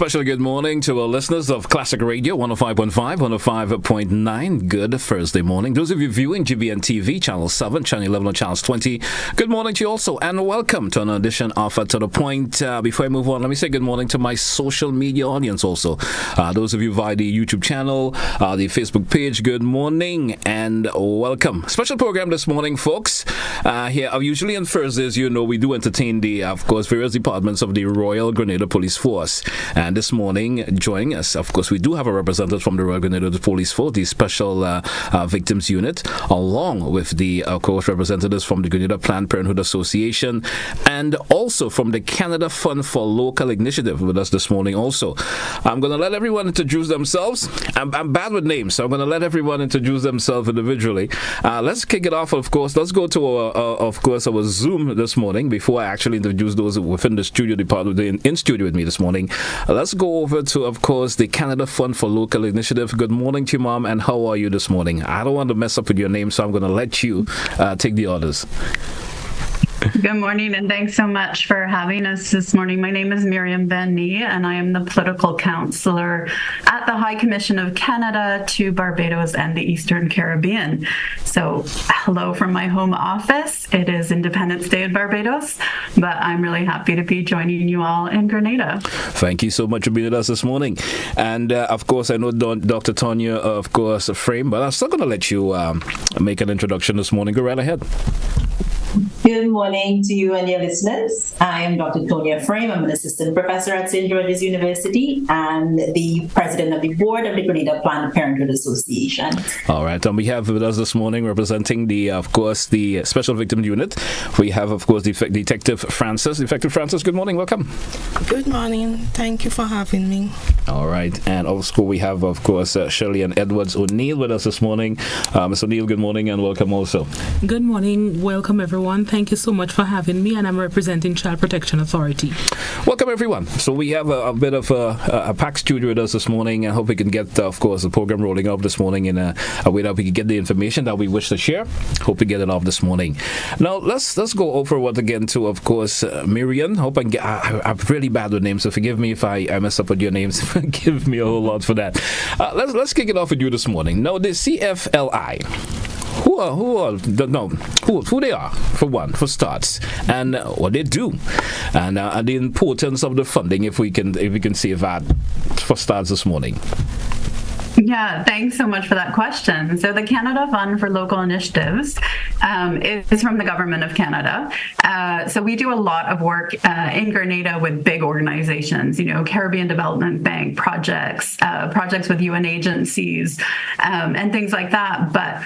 special good morning to our listeners of Classic Radio 105.5, 105.9. Good Thursday morning. Those of you viewing GBN TV, Channel 7, Channel 11, or Channel 20, good morning to you also, and welcome to an edition of To The Point. Before I move on, let me say good morning to my social media audience also. Those of you via the YouTube channel, the Facebook page, good morning and welcome. Special program this morning, folks. Here, usually on Thursdays, you know, we do entertain the, of course, various departments of the Royal Grenada Police Force. And this morning, joining us, of course, we do have a representative from the Royal Grenada Police Force, the Special Victims Unit, along with the, of course, representatives from the Grenada Planned Parenthood Association, and also from the Canada Fund for Local Initiative with us this morning also. I'm going to let everyone introduce themselves. I'm bad with names, so I'm going to let everyone introduce themselves individually. Let's kick it off, of course. Let's go to, our Zoom this morning before I actually introduce those within the studio department, in studio with me this morning. Let's go over to, of course, the Canada Fund for Local Initiative. Good morning to you, Mom, and how are you this morning? I don't want to mess up with your name, so I'm going to let you take the orders. Good morning, and thanks so much for having us this morning. My name is Miriam Van Nee, and I am the political counselor at the High Commission of Canada to Barbados and the Eastern Caribbean. So, hello from my home office. It is Independence Day in Barbados, but I'm really happy to be joining you all in Grenada. Thank you so much for being with us this morning. And, of course, I know Dr. Tonya, of course, Frame, but I'm still going to let you make an introduction this morning. Go right ahead. Good morning to you and your listeners. I am Dr. Tonya Frame. I'm an assistant professor at St. George's University and the president of the board of the Grenada Planned Parenthood Association. All right. And we have with us this morning representing the, of course, the Special Victim Unit. We have, of course, Detective Francis. Detective Francis, good morning. Welcome. Good morning. Thank you for having me. All right. And also we have, of course, Shirley and Edwards O'Neill with us this morning. Mr. O'Neill, good morning and welcome also. Good morning. Welcome, everyone. Thank you so much for having me, and I'm representing Child Protection Authority. Welcome, everyone. So we have a bit of a packed studio with us this morning. I hope we can get, of course, the program rolling off this morning in a way that we can get the information that we wish to share. Hope we get it off this morning. Now, let's go over what again to, of course, Miriam. Hope I can get, I'm really bad with names, so forgive me if I mess up with your names. Forgive me a whole lot for that. Let's kick it off with you this morning. Now, the CFLI. Who they are, for starts, and what they do, and the importance of the funding, if we can see that for starts this morning. Yeah, thanks so much for that question. So the Canada Fund for Local Initiatives is from the Government of Canada. So we do a lot of work in Grenada with big organizations, you know, Caribbean Development Bank projects with UN agencies, and things like that. But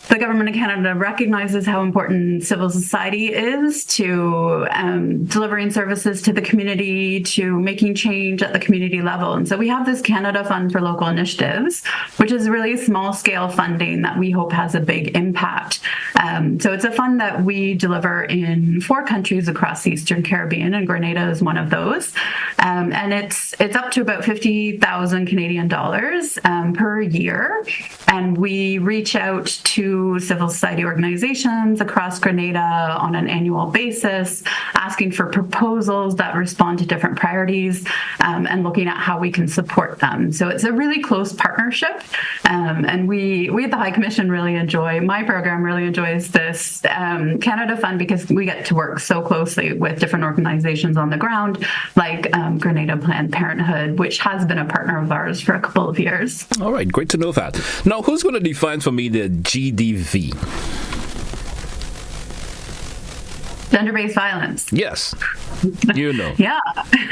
the Government of Canada recognizes how important civil society is to delivering services to the community, to making change at the community level. And so we have this Canada Fund for Local Initiatives, which is really small-scale funding that we hope has a big impact. So it's a fund that we deliver in 4 countries across the Eastern Caribbean, and Grenada is one of those. And it's up to about 50,000 Canadian dollars per year. And we reach out to civil society organizations across Grenada on an annual basis, asking for proposals that respond to different priorities, and looking at how we can support them. So it's a really close partnership, and we at the High Commission my program really enjoys this Canada Fund because we get to work so closely with different organizations on the ground, like Grenada Planned Parenthood, which has been a partner of ours for a couple of years. All right, great to know that. Now, who's going to define for me the GDV? Gender-based violence. Yes, you know. Yeah.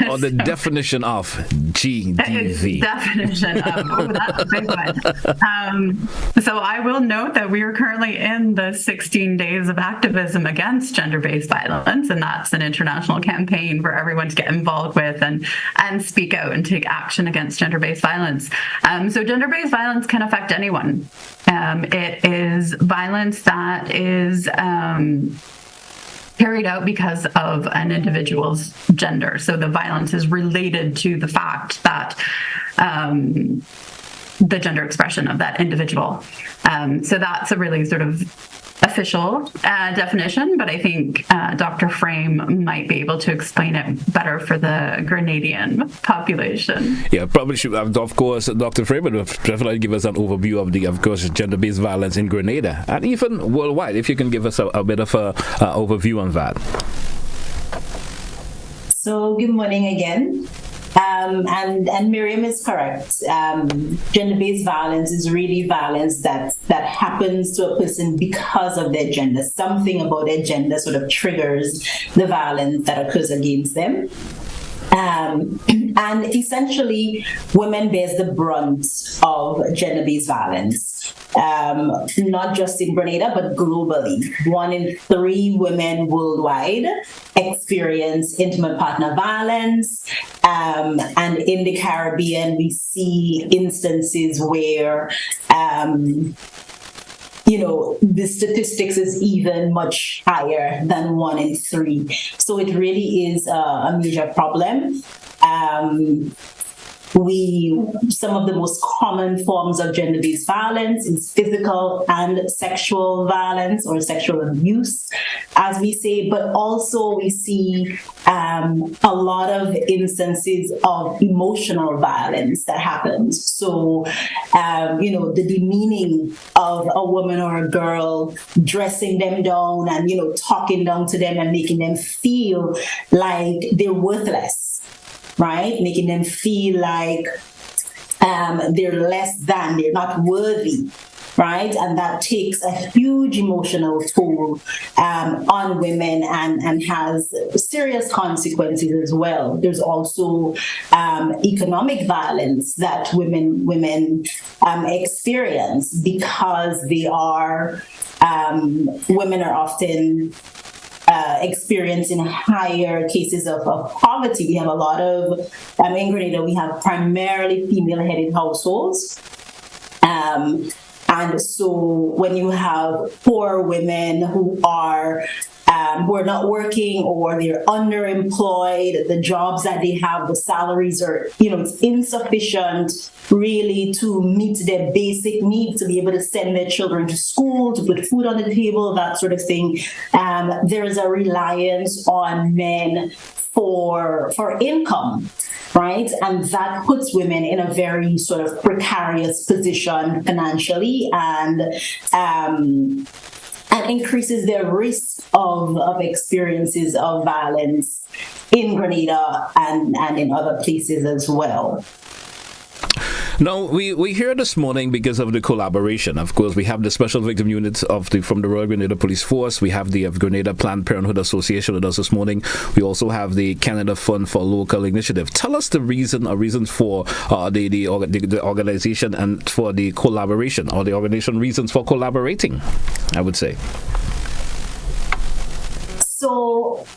Or the definition of GDV. Definition of, that's a big one. So I will note that we are currently in the 16 days of activism against gender-based violence, and that's an international campaign for everyone to get involved with and speak out and take action against gender-based violence. So gender-based violence can affect anyone. It is violence that is carried out because of an individual's gender. So the violence is related to the fact that the gender expression of that individual. So that's a really sort of official definition, but I think Dr. Frame might be able to explain it better for the Grenadian population. Yeah, probably should. Of course, Dr. Frame would definitely give us an overview of of course, gender-based violence in Grenada and even worldwide. If you can give us a bit of a overview on that. So, good morning again. And Miriam is correct. Gender-based violence is really violence that happens to a person because of their gender. Something about their gender sort of triggers the violence that occurs against them. And essentially, women bears the brunt of gender-based violence, not just in Grenada, but globally. 1 in 3 women worldwide experience intimate partner violence. And in the Caribbean, we see instances where the statistics is even much higher than 1 in 3. So it really is a major problem. Some of the most common forms of gender-based violence is physical and sexual violence or sexual abuse, as we say, but also we see a lot of instances of emotional violence that happens. So, the demeaning of a woman or a girl, dressing them down and, talking down to them and making them feel like they're worthless. Right? Making them feel like they're less than, they're not worthy, right? And that takes a huge emotional toll on women and has serious consequences as well. There's also economic violence that women experience because women are often experiencing higher cases of poverty. We have a lot of, in Grenada, we have primarily female-headed households. And so when you have poor women who are not working or they're underemployed, the jobs that they have, the salaries are, it's insufficient really to meet their basic needs, to be able to send their children to school, to put food on the table, that sort of thing. There is a reliance on men for income, right? And that puts women in a very sort of precarious position financially and increases their risk of experiences of violence in Grenada and in other places as well. Now, we hear this morning because of the collaboration. Of course, we have the Special Victim Unit from the Royal Grenada Police Force. We have the Grenada Planned Parenthood Association with us this morning. We also have the Canada Fund for Local Initiative. Tell us the reasons for the organization and for the collaboration, or the organization reasons for collaborating, I would say. So,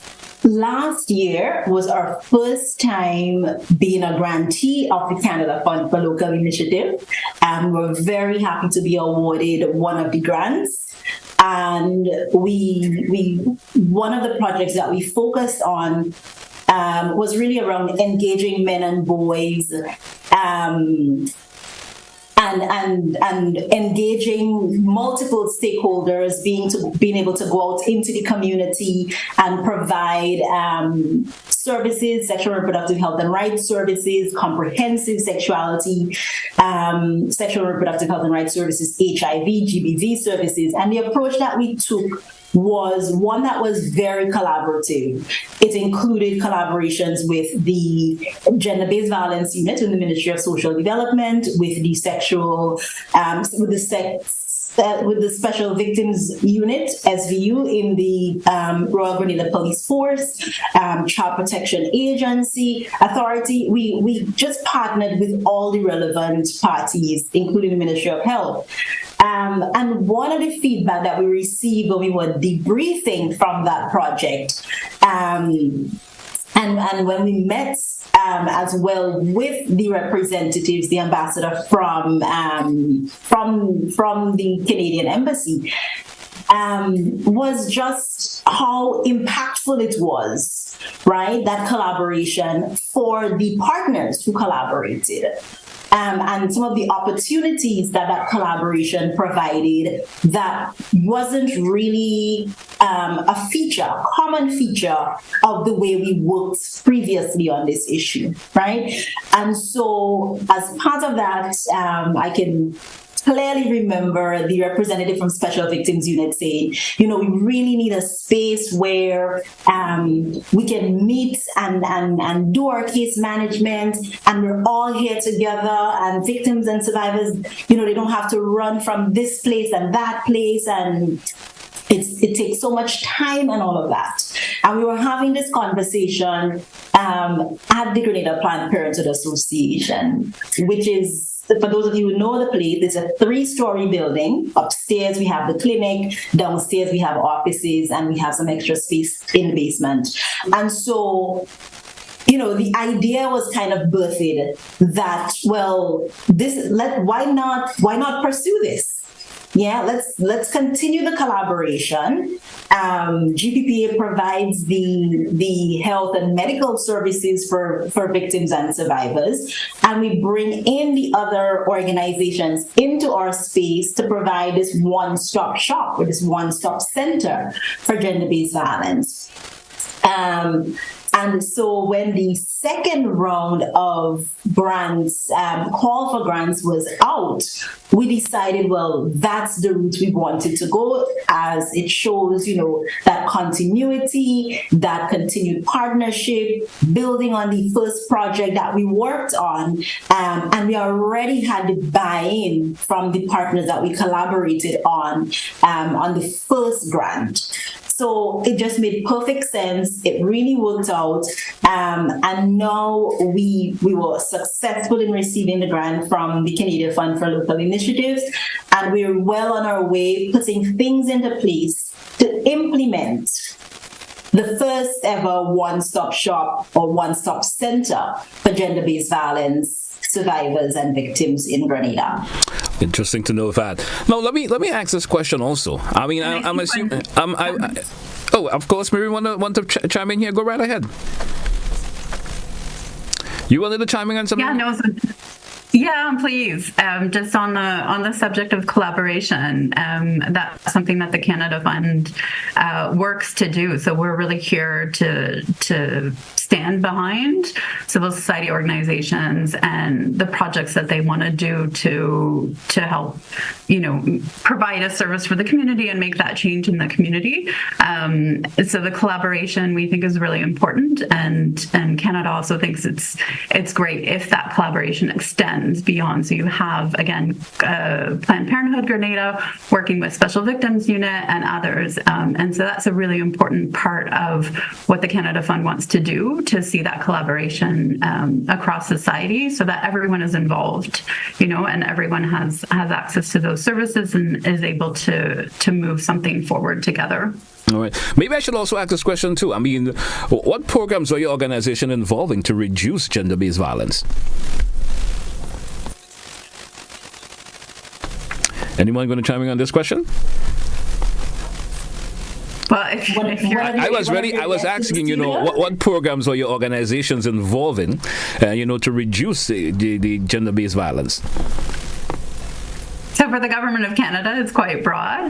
last year was our first time being a grantee of the Canada Fund for Local Initiative. We're very happy to be awarded one of the grants. And one of the projects that we focused on was really around engaging men and boys and engaging multiple stakeholders, being able to go out into the community and provide services, sexual and reproductive health and rights services, comprehensive sexuality, sexual and reproductive health and rights services, HIV, GBV services. And the approach that we took was one that was very collaborative. It included collaborations with the Gender-Based Violence Unit in the Ministry of Social Development, with the with the Special Victims Unit, SVU, in the Royal Grenada Police Force, Child Protection Agency, Authority. We just partnered with all the relevant parties, including the Ministry of Health. And one of the feedback that we received when we were debriefing from that project, and when we met as well with the representatives, the ambassador from the Canadian Embassy, was just how impactful it was, right? That collaboration for the partners who collaborated. and some of the opportunities that collaboration provided that wasn't really a common feature of the way we worked previously on this issue, right? And so as part of that, I can clearly remember the representative from Special Victims Unit saying, we really need a space where we can meet and do our case management, and we're all here together, and victims and survivors, they don't have to run from this place and that place, and it takes so much time and all of that. And we were having this conversation at the Grenada Planned Parenthood Association, which is, for those of you who know the place, it's a 3-story building. Upstairs, we have the clinic. Downstairs, we have offices, and we have some extra space in the basement. And so, the idea was kind of birthed that, well, why not pursue this? Yeah, let's continue the collaboration. GPPA provides the health and medical services for victims and survivors, and we bring in the other organizations into our space to provide this one-stop shop or this one-stop center for gender-based violence. And so when the second round of grants, call for grants was out, we decided, well, that's the route we wanted to go, as it shows, that continuity, that continued partnership, building on the first project that we worked on. And we already had the buy-in from the partners that we collaborated on the first grant. So it just made perfect sense. It really worked out. And now we were successful in receiving the grant from the Canadian Fund for Local Initiatives. And we're well on our way putting things into place to implement the first ever one-stop shop or one-stop center for gender-based violence survivors and victims in Grenada. Interesting to know that. Now, let me ask this question also. I mean, I'm assuming. Oh, of course, Mary, want to chime in here? Go right ahead. You wanted to chime in on something? Yeah, no. Yeah, please. Just on the subject of collaboration, that's something that the Canada Fund works to do. So we're really here to stand behind civil society organizations and the projects that they want to do to help, provide a service for the community and make that change in the community. So the collaboration we think is really important, and Canada also thinks it's great if that collaboration extends beyond. So you have, again, Planned Parenthood Grenada working with Special Victims Unit and others. And so that's a really important part of what the Canada Fund wants to do, to see that collaboration across society so that everyone is involved, and everyone has access to those services and is able to move something forward together. All right. Maybe I should also ask this question too. I mean, what programs are your organization involving to reduce gender-based violence? Anyone going to chime in on this question? Well, if you're, I was asking, what programs are your organizations involving, to reduce the gender-based violence? So for the Government of Canada, it's quite broad.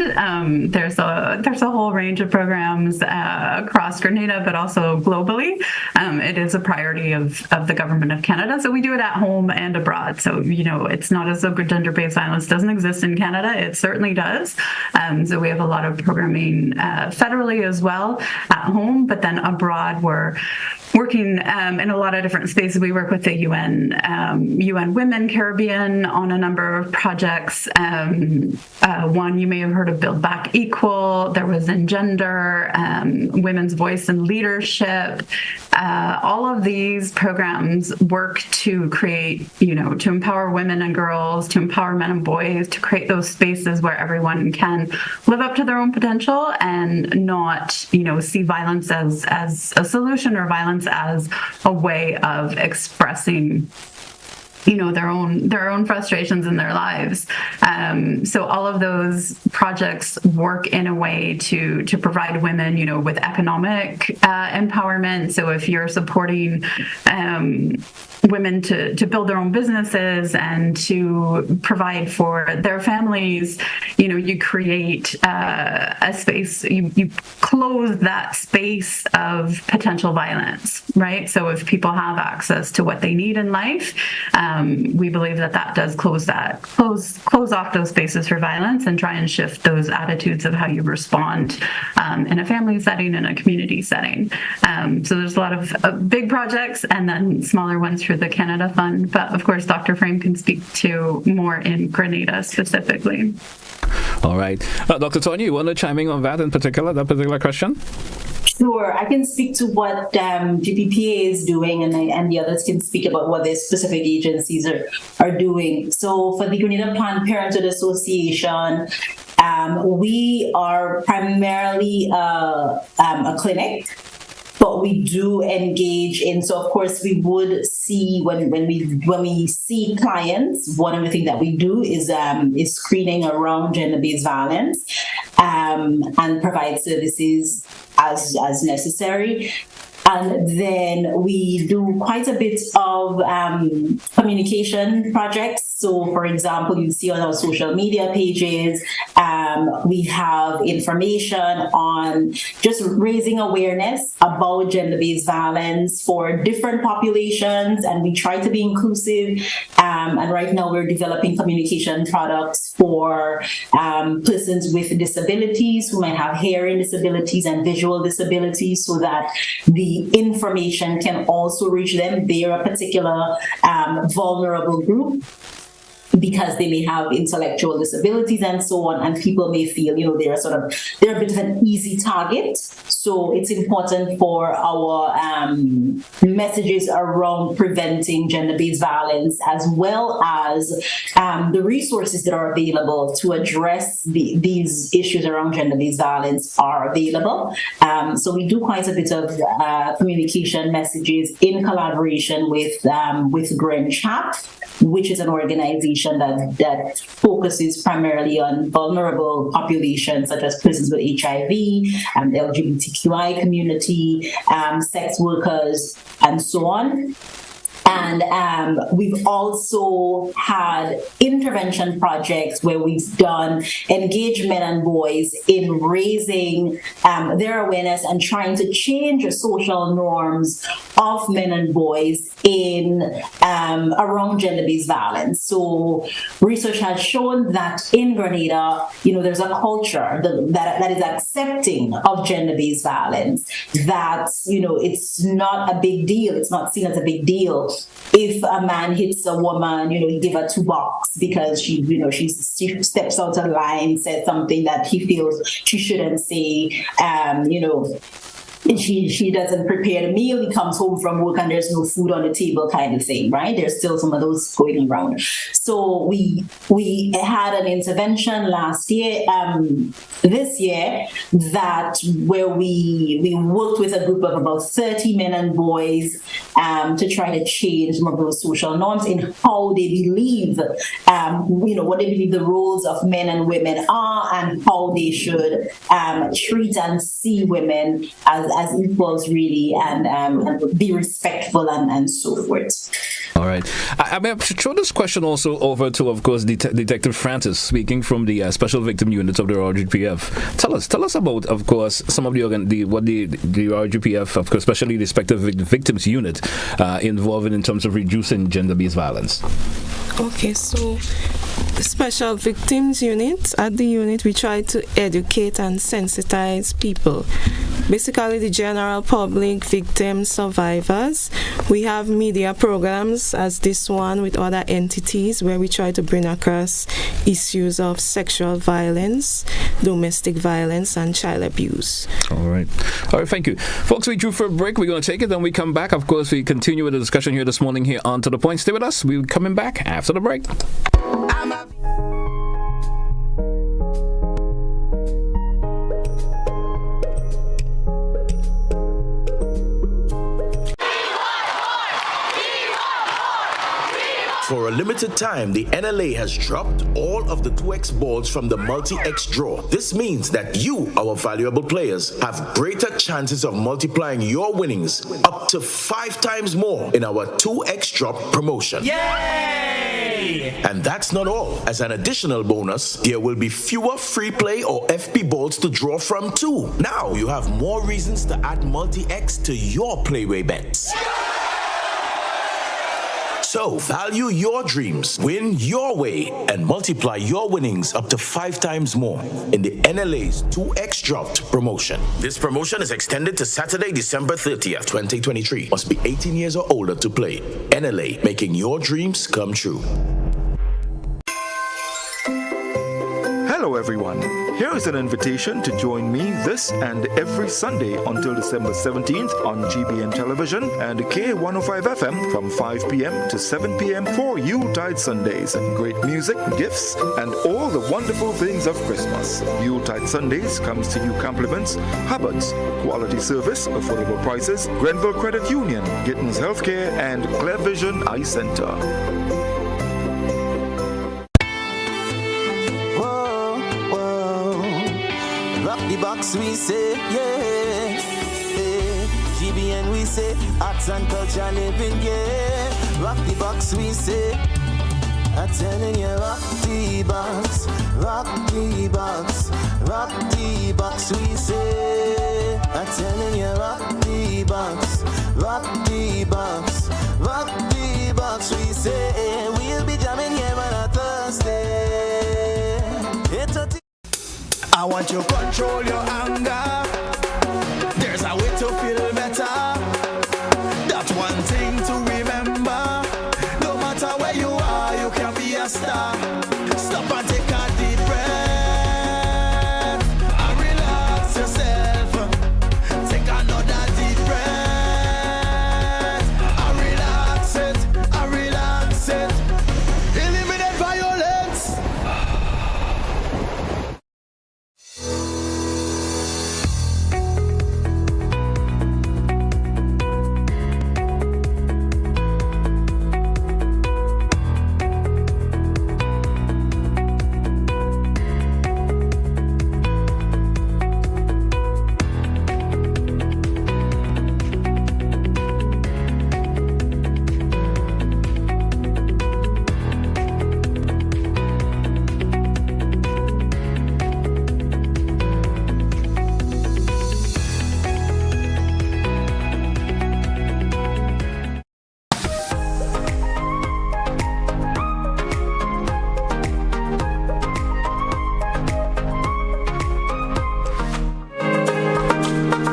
There's a whole range of programs across Grenada, but also globally. It is a priority of the Government of Canada. So we do it at home and abroad. So, it's not as though gender-based violence doesn't exist in Canada. It certainly does. So we have a lot of programming federally as well at home, but then abroad we're working in a lot of different spaces. We work with the UN Women Caribbean on a number of projects. One you may have heard of, Build Back Equal. There was Engender, Women's Voice and Leadership. All of these programs work to create, to empower women and girls, to empower men and boys, to create those spaces where everyone can live up to their own potential and not, see violence as a solution or violence as a way of expressing their own frustrations in their lives. So all of those projects work in a way to provide women, with economic empowerment. So if you're supporting women to build their own businesses and to provide for their families, you create a space, you close that space of potential violence, right? So if people have access to what they need in life, we believe that does close off those spaces for violence and try and shift those attitudes of how you respond in a family setting, in a community setting. So there's a lot of big projects and then smaller ones through the Canada Fund. But of course, Dr. Frame can speak to more in Grenada specifically. All right. Dr. Tonya, you want to chime in on that particular question? Sure, I can speak to what GPPA is doing, and the others can speak about what their specific agencies are doing. So for the Grenada Planned Parenthood Association, we are primarily a clinic, but we do engage in. So of course we would see when we see clients, one of the things that we do is screening around gender-based violence and provide services as necessary. And then we do quite a bit of communication projects. So, for example, you see on our social media pages, we have information on just raising awareness about gender-based violence for different populations, and we try to be inclusive. And right now we're developing communication products for persons with disabilities who might have hearing disabilities and visual disabilities, so that the information can also reach them. They're a particular vulnerable group because they may have intellectual disabilities and so on, and people may feel, they're a bit of an easy target. So it's important for our messages around preventing gender-based violence, as well as the resources that are available to address these issues around gender-based violence are available. So we do quite a bit of communication messages in collaboration with Glen, which is an organization that focuses primarily on vulnerable populations such as persons with HIV, LGBTQI community, sex workers, and so on. And we've also had intervention projects where we've done engage men and boys in raising their awareness and trying to change the social norms of men and boys in around gender-based violence. So research has shown that in Grenada, there's a culture that is accepting of gender-based violence, that, it's not a big deal. It's not seen as a big deal if a man hits a woman, he give her $2 because she steps out of line, says something that he feels she shouldn't say, she doesn't prepare the meal, he comes home from work and there's no food on the table, kind of thing, right? There's still some of those going around. So we had an intervention this year where we worked with a group of about 30 men and boys to try to change some of those social norms in how they believe, what they believe the roles of men and women are, and how they should treat and see women as equals, really, and be respectful and so forth. All right. I should throw this question also over to, of course, Detective Francis, speaking from the Special Victim Unit of the RGPF. Tell us about, of course, some of the RGPF, of course, especially the Special Victims Unit, involving in terms of reducing gender-based violence. Okay, so the Special Victims Unit, at the unit, we try to educate and sensitize people. Basically, the general public, victims, survivors. We have media programs as this one with other entities where we try to bring across issues of sexual violence, domestic violence, and child abuse. All right, thank you. Folks, we drew for a break. We're going to take it, then we come back. Of course, we continue with the discussion here this morning here on To The Point. Stay with us. We're coming back after the break. For a limited time, the NLA has dropped all of the 2X balls from the multi-X draw. This means that you, our valuable players, have greater chances of multiplying your winnings up to 5 times more in our 2X drop promotion. Yay! And that's not all. As an additional bonus, there will be fewer free play or FP balls to draw from too. Now you have more reasons to add multi-X to your playway bets. So, value your dreams, win your way, and multiply your winnings up to 5 times more in the NLA's 2X Dropped promotion. This promotion is extended to Saturday, December 30th, 2023. Must be 18 years or older to play. NLA, making your dreams come true. Hello everyone, here is an invitation to join me this and every Sunday until December 17th on GBN Television and K105 FM from 5 p.m. to 7 p.m. for Yuletide Sundays. Great music, gifts, and all the wonderful things of Christmas. Yuletide Sundays comes to you compliments, Hubbard's, quality service, affordable prices, Grenville Credit Union, Gittins Healthcare, and Clear Vision Eye Center. The box we say, yeah, yeah. GBN we say, arts and culture living, yeah. Rock the box we say, I'm telling you, rock the box, rock the box, rock the box we say. I'm telling you, rock the box, rock the box, rock the box we say. We'll be jamming here on a Thursday. I want you to control your anger. There's a way to feel better. That's one thing to remember. No matter where you are, you can be a star. Stop and take a deep breath and relax yourself. Take another deep breath and relax it, and relax it. Eliminate violence.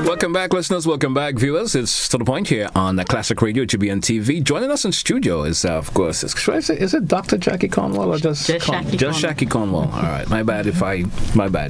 Welcome back, listeners. Welcome back, viewers. It's To The Point here on Classic Radio, GBN TV. Joining us in studio is, of course, is it Dr. Jackie Cornwall or just Jackie Cornwall? All right, my bad.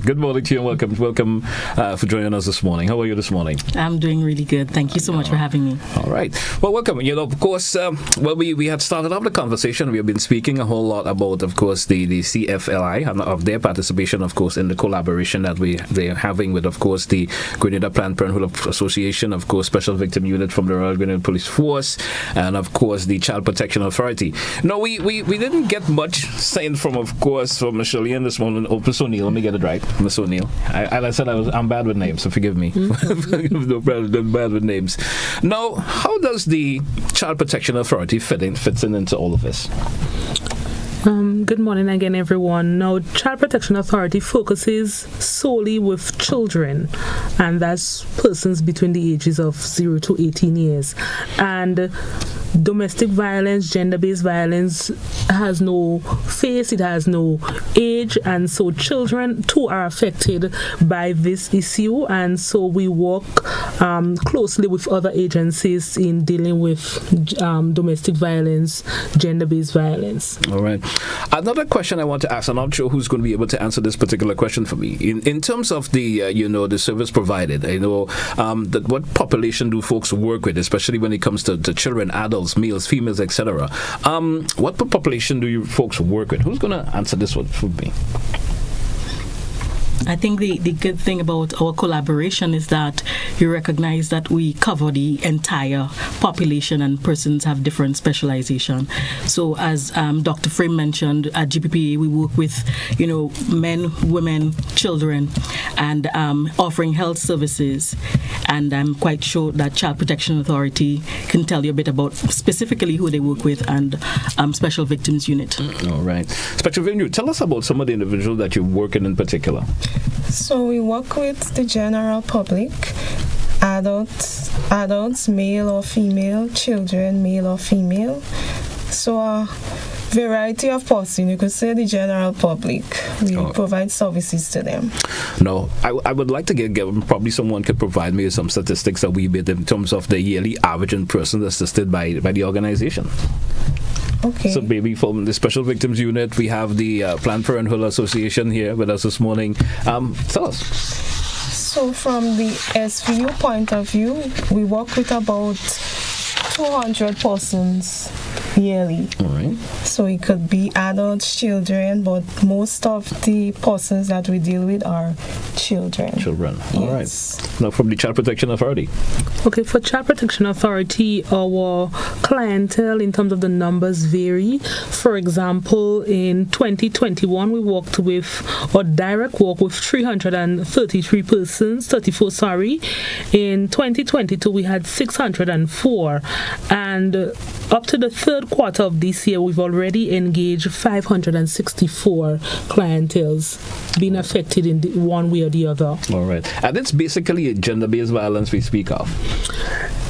Good morning to you and welcome for joining us this morning. How are you this morning? I'm doing really good. Thank you so much for having me. All right. Well, welcome. Of course, we had started off the conversation. We have been speaking a whole lot about, of course, the CFLI and of their participation, of course, in the collaboration that they're having with, of course, the Grenada Planned Parenthood Association, of course, Special Victim Unit from the Royal Grenada Police Force, and of course the Child Protection Authority. No, we didn't get much saying from Miss Shirley this morning. Oh, Miss O'Neill, let me get it right, Miss O'Neill. I said I'm bad with names, so forgive me. No problem, I'm bad with names. Now, how does the Child Protection Authority fits in into all of this? Good morning again, everyone. Now, Child Protection Authority focuses solely with children, and that's persons between the ages of 0 to 18 years. And domestic violence, gender-based violence has no face, it has no age, and so children too are affected by this issue, and so we work closely with other agencies in dealing with domestic violence, gender-based violence. All right. Another question I want to ask, I'm not sure who's going to be able to answer this particular question for me. In terms of the the service provided, what population do folks work with, especially when it comes to children, adults, males, females, etc. What population do you folks work with? Who's going to answer this one for me? I think the good thing about our collaboration is that you recognize that we cover the entire population and persons have different specialization. So as Dr. Frame mentioned, at GPPA we work with, men, women, children, and offering health services. And I'm quite sure that Child Protection Authority can tell you a bit about specifically who they work with and Special Victims Unit. All right. Special Victims Unit, tell us about some of the individuals that you're working in particular. So we work with the general public, adults, male or female, children, male or female. So a variety of persons, you could say the general public. We provide services to them. No, I would like to get probably someone could provide me with some statistics a wee bit in terms of the yearly average in person assisted by the organization. Okay. So maybe from the Special Victims Unit, we have the Planned Parenthood Association here with us this morning. Tell us. So from the SVU point of view, we work with about 200 persons yearly. All right. So it could be adults, children, but most of the persons that we deal with are children. All right. Now from the Child Protection Authority. Okay, for Child Protection Authority, our clientele in terms of the numbers vary. For example, in 2021, we worked with, or direct work with 333 persons, 34, sorry. In 2022, we had 604. And up to the third quarter of this year, we've already engaged 564 clienteles being affected in one way or the other. All right. And it's basically a gender-based violence we speak of.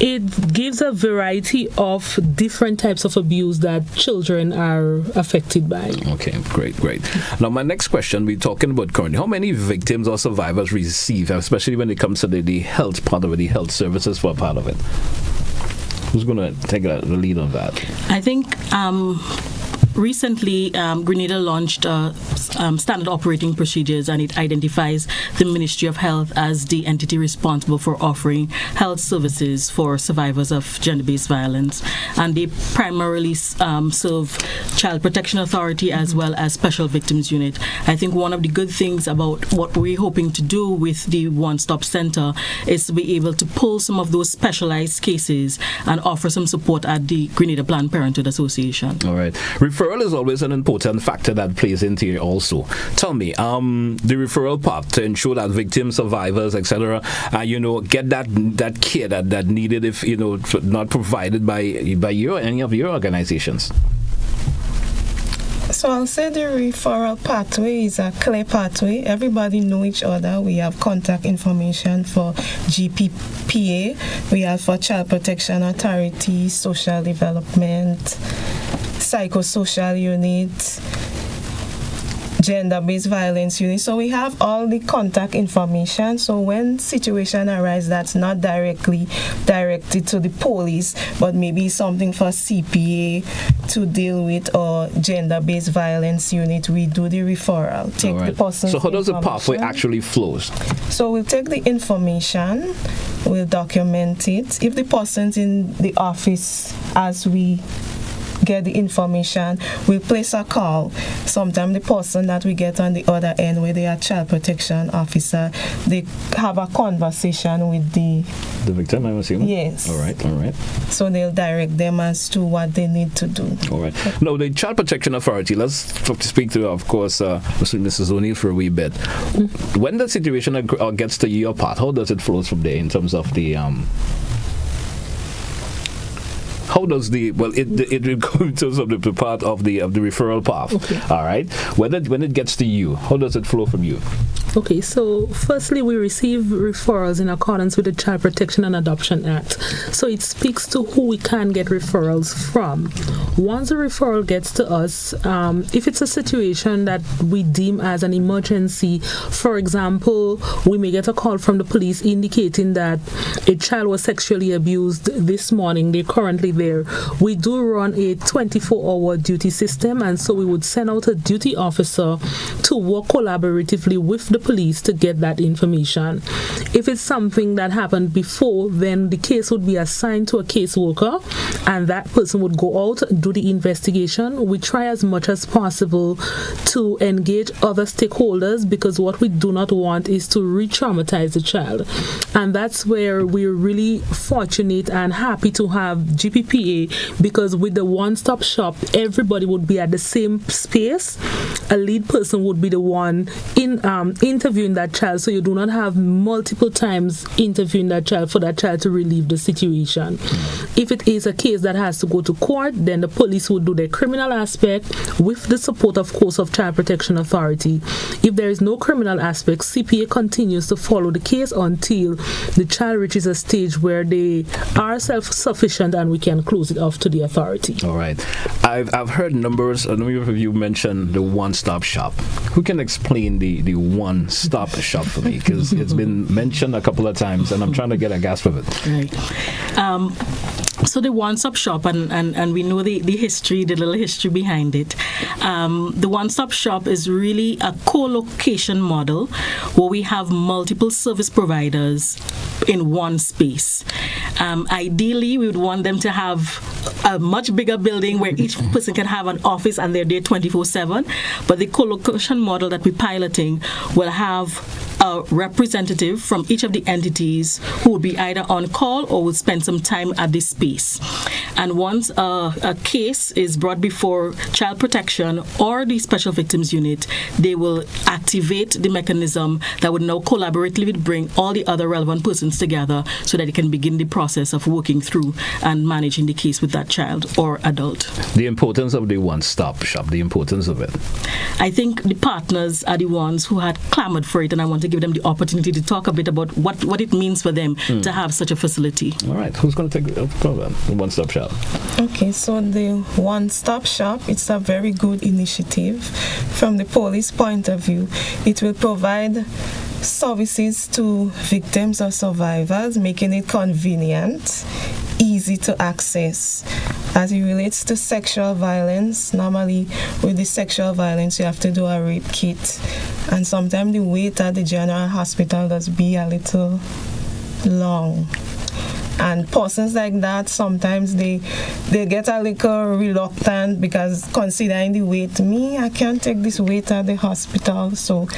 It gives a variety of different types of abuse that children are affected by. Okay, great. Now, my next question, we're talking about currently, how many victims or survivors receive, especially when it comes to the health part of it, the health services for a part of it? Who's going to take the lead on that? I think recently Grenada launched standard operating procedures, and it identifies the Ministry of Health as the entity responsible for offering health services for survivors of gender-based violence. And they primarily serve Child Protection Authority as well as Special Victims Unit. I think one of the good things about what we're hoping to do with the One-Stop Center is to be able to pull some of those specialized cases and offer some support at the Grenada Planned Parenthood Association. All right. Referral is always an important factor that plays into it also. Tell me, the referral part to ensure that victims, survivors, etc., get that care that needed if not provided by you or any of your organizations. So I'll say the referral pathway is a clear pathway. Everybody know each other. We have contact information for GPPA. We have for Child Protection Authority, Social Development, Psychosocial Unit, Gender-Based Violence Unit. So we have all the contact information. So when situation arises that's not directly directed to the police, but maybe something for CPA to deal with or Gender-Based Violence Unit, we do the referral. Take the person's So how does the pathway actually flows? So we'll take the information, we'll document it. If the person's in the office as we get the information, we place a call. Sometimes the person that we get on the other end, where they are child protection officer, they have a conversation with the victim, I'm assuming? Yes. All right. So they'll direct them as to what they need to do. All right. Now, the Child Protection Authority, let's speak to, of course, Mrs. O'Neill for a wee bit. When the situation gets to your part, how does it flow from there in terms of the how does it go in terms of the part of the referral path? Okay. All right. When it gets to you, how does it flow from you? Okay, so firstly, we receive referrals in accordance with the Child Protection and Adoption Act. So it speaks to who we can get referrals from. Once a referral gets to us, if it's a situation that we deem as an emergency, for example, we may get a call from the police indicating that a child was sexually abused this morning. They're currently there. We do run a 24-hour duty system, and so we would send out a duty officer to work collaboratively with the the police to get that information. If it's something that happened before, then the case would be assigned to a caseworker, and that person would go out, do the investigation. We try as much as possible to engage other stakeholders, because what we do not want is to re-traumatize the child. And that's where we're really fortunate and happy to have GPPA, because with the one-stop shop, everybody would be at the same space. A lead person would be the one interviewing that child, so you do not have multiple times interviewing that child for that child to relieve the situation. If it is a case that has to go to court, then the police would do their criminal aspect with the support, of course, of Child Protection Authority. If there is no criminal aspect, CPA continues to follow the case until the child reaches a stage where they are self-sufficient and we can close it off to the authority. All right. I've heard numbers, a number of you mentioned the one-stop shop. Who can explain the one-stop shop for me? Because it's been mentioned a couple of times and I'm trying to get a grasp of it. Right. So the one-stop shop, and we know the history, the little history behind it. The one-stop shop is really a co-location model where we have multiple service providers in one space. Ideally, we would want them to have a much bigger building where each person can have an office and they're there 24/7. But the co-location model that we're piloting will have a representative from each of the entities who will be either on call or will spend some time at this space. And once a case is brought before Child Protection or the Special Victims Unit, they will activate the mechanism that would now collaboratively bring all the other relevant persons together so that they can begin the process of working through and managing the case with that child or adult. The importance of the one-stop shop, the importance of it. I think the partners are the ones who had clamored for it, and I want to give them the opportunity to talk a bit about what it means for them to have such a facility. All right. Who's going to take the program, the one-stop shop? Okay, so the one-stop shop, it's a very good initiative. From the police point of view, it will provide services to victims or survivors, making it convenient, easy to access. As it relates to sexual violence, normally with the sexual violence you have to do a rape kit, and sometimes the wait at the general hospital does be a little long. And persons like that, sometimes they get a little reluctant because considering the wait, I can't take this wait at the hospital, so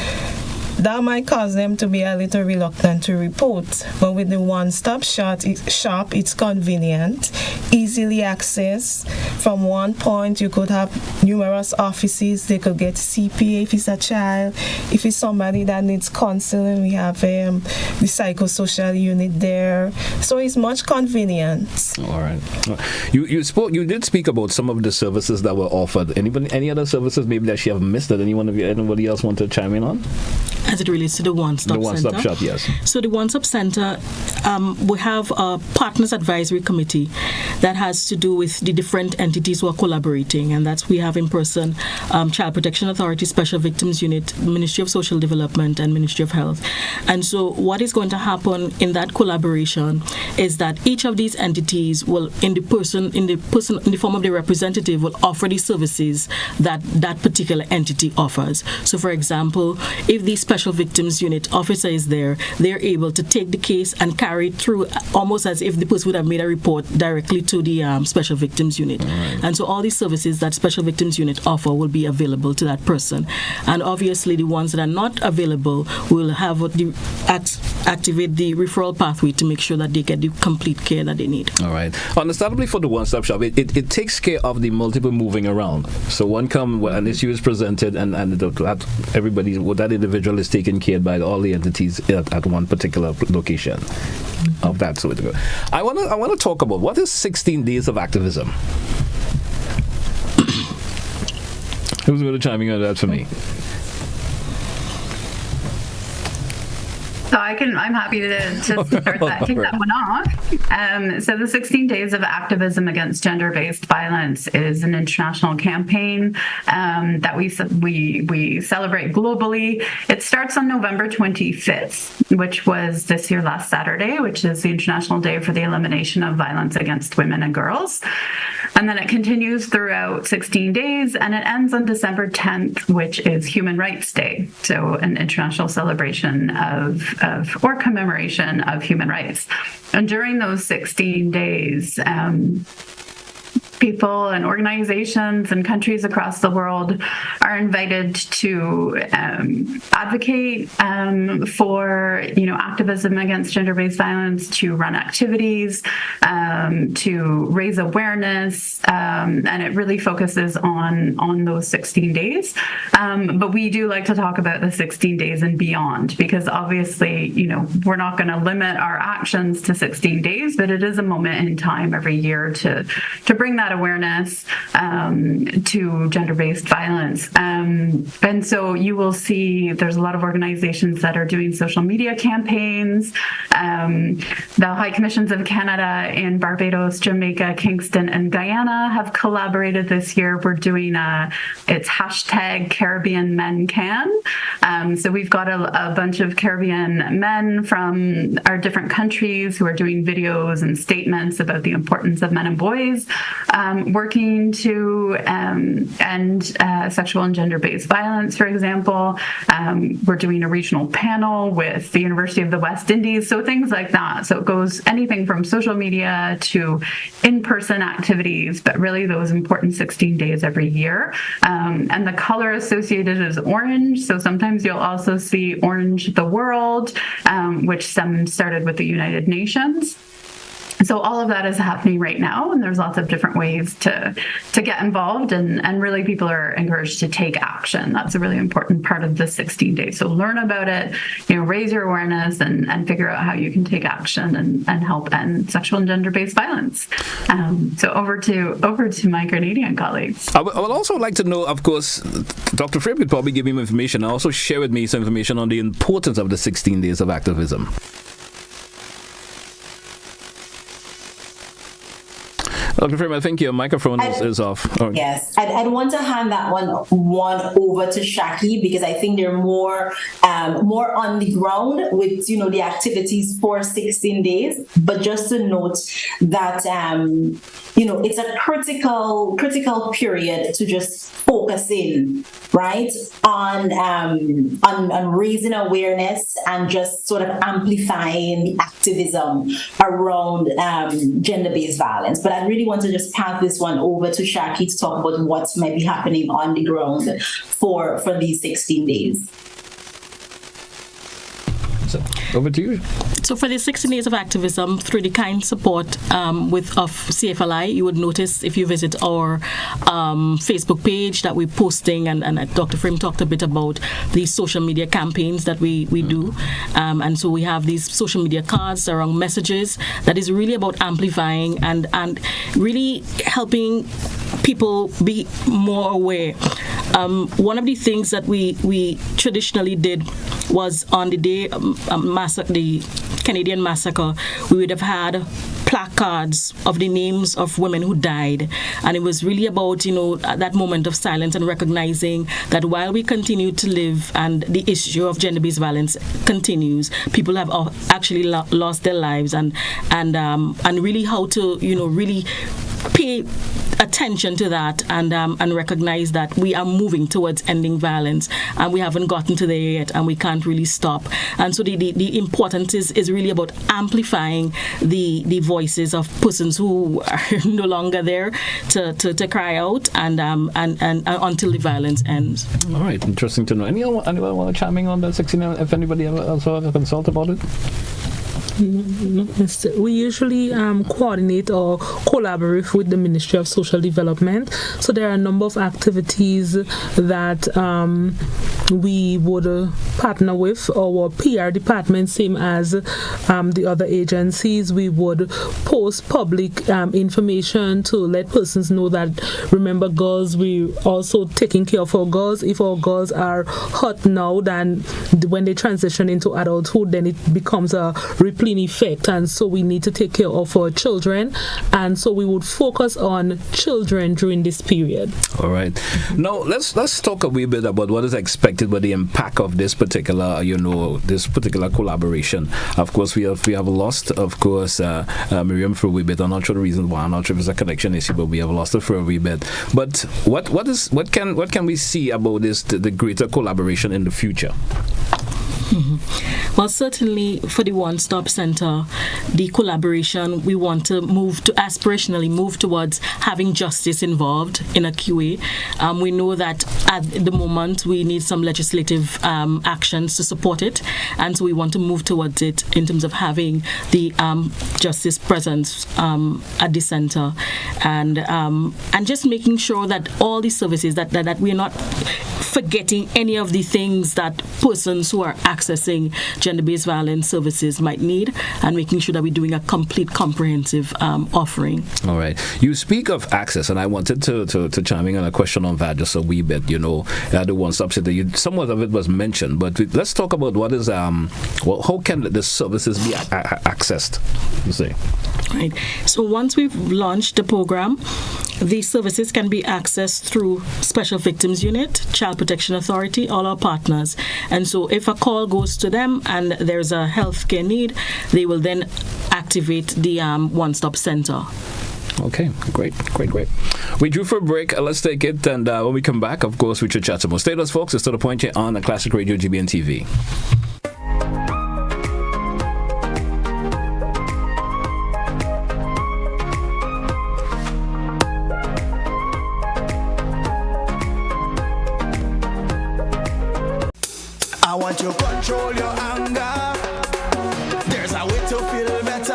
that might cause them to be a little reluctant to report. But with the one-stop shop, it's convenient, easily accessed. From one point, you could have numerous offices. They could get CPA if it's a child. If it's somebody that needs counseling, we have the psychosocial unit there. So it's much convenient. All right. You did speak about some of the services that were offered. Any other services maybe that you have missed that anybody else want to chime in on? As it relates to the one-stop center. The one-stop shop, yes. So the one-stop center, we have a partners advisory committee that has to do with the different entities who are collaborating, and that's we have in person Child Protection Authority, Special Victims Unit, Ministry of Social Development, and Ministry of Health. And so what is going to happen in that collaboration is that each of these entities will, in the form of the representative, will offer the services that that particular entity offers. So, for example, if the Special Victims Unit officer is there, they're able to take the case and carry it through almost as if the person would have made a report directly to the Special Victims Unit. Right. And so all these services that Special Victims Unit offer will be available to that person. And obviously the ones that are not available will have activate the referral pathway to make sure that they get the complete care that they need. All right. Understandably, for the one-stop shop, it takes care of the multiple moving around. So one come, an issue is presented, and everybody, that individual is taken care by all the entities at one particular location of that sort of. I want to talk about what is 16 days of activism. Who's going to chime in on that for me? So I'm happy to start that, take that one off. So the 16 Days of Activism Against Gender-Based Violence is an international campaign that we celebrate globally. It starts on November 25th, which was this year last Saturday, which is the International Day for the Elimination of Violence Against Women and Girls. And then it continues throughout 16 days, and it ends on December 10th, which is Human Rights Day. So an international celebration of or commemoration of human rights. And during those 16 days, people and organizations and countries across the world are invited to advocate for, activism against gender-based violence, to run activities, to raise awareness, and it really focuses on those 16 days. But we do like to talk about the 16 days and beyond, because obviously, we're not going to limit our actions to 16 days, but it is a moment in time every year to bring that awareness to gender-based violence. And so you will see there's a lot of organizations that are doing social media campaigns. The High Commissions of Canada in Barbados, Jamaica, Kingston, and Guyana have collaborated this year. We're doing it's hashtag Caribbean Men Can. So we've got a bunch of Caribbean men from our different countries who are doing videos and statements about the importance of men and boys working to end sexual and gender-based violence, for example. We're doing a regional panel with the University of the West Indies, so things like that. So it goes anything from social media to in-person activities, but really those important 16 days every year. And the color associated is orange, so sometimes you'll also see Orange the World, which some started with the United Nations. So all of that is happening right now, and there's lots of different ways to get involved, and really people are encouraged to take action. That's a really important part of the 16 days. So learn about it, raise your awareness, and figure out how you can take action and help end sexual and gender-based violence. So over to my Grenadian colleagues. I would also like to know, of course, Dr. Frame could probably give me information, and also share with me some information on the importance of the 16 days of activism. Dr. Frame, I think your microphone is off. Oh. Yes, I'd want to hand that one over to Shaki, because I think they're more on the ground with the activities for 16 days. But just to note that it's a critical period to just focus in, right, on raising awareness and just sort of amplifying the activism around gender-based violence. But I really want to just pass this one over to Shaki to talk about what might be happening on the ground for these 16 days. So, over to you. So for the 16 days of activism, through the kind support of CFLI, you would notice if you visit our Facebook page that we're posting, and Dr. Frame talked a bit about these social media campaigns that we do. And so we have these social media cards around messages that is really about amplifying and really helping people be more aware. One of the things that we traditionally did was on the day the Canadian massacre, we would have had placards of the names of women who died, and it was really about that moment of silence and recognizing that while we continue to live and the issue of gender-based violence continues, people have actually lost their lives, and really how to really pay attention to that and recognize that we are moving towards ending violence, and we haven't gotten to there yet, and we can't really stop. And so the importance is really about amplifying the voices of persons who are no longer there to cry out and until the violence ends. All right, interesting to know. Anyone want to chime in on that 16? If anybody also have a consult about it? We usually coordinate or collaborate with the Ministry of Social Development. So there are a number of activities that we would partner with our PR department, same as the other agencies. We would post public information to let persons know that, remember, girls, we also taking care of our girls. If our girls are hurt now, then when they transition into adulthood, then it becomes a replete ripple effect, and so we need to take care of our children, and so we would focus on children during this period. All right. Now let's talk a wee bit about what is expected with the impact of this particular collaboration. Of course, we have lost, of course, Miriam for a wee bit. I'm not sure the reason why. I'm not sure if it's a connection issue, but we have lost her for a wee bit. But what can we see about this, the greater collaboration in the future? Mm-hmm. Well, certainly for the One-Stop Center, the collaboration, we want to aspirationally move towards having justice involved in a QA. We know that at the moment we need some legislative actions to support it, and so we want to move towards it in terms of having the justice presence at the center, and just making sure that all the services that we're not forgetting any of the things that persons who are accessing gender-based violence services might need, and making sure that we're doing a complete, comprehensive offering. All right. You speak of access, and I wanted to chime in on a question on that just a wee bit. The one-stop center, somewhat of it was mentioned, but let's talk about what is how can the services be accessed? You say. Right. So once we've launched the program, the services can be accessed through Special Victims Unit, Child Protection Authority, all our partners. And so if a call goes to them and there's a healthcare need, they will then activate the One-Stop Center. Okay, great. We drew for a break. Let's take it, and when we come back, of course, we should chat some more. Stay with us, folks. It's To The Point here on Classic Radio GBN TV. I want to control your anger. There's a way to feel better.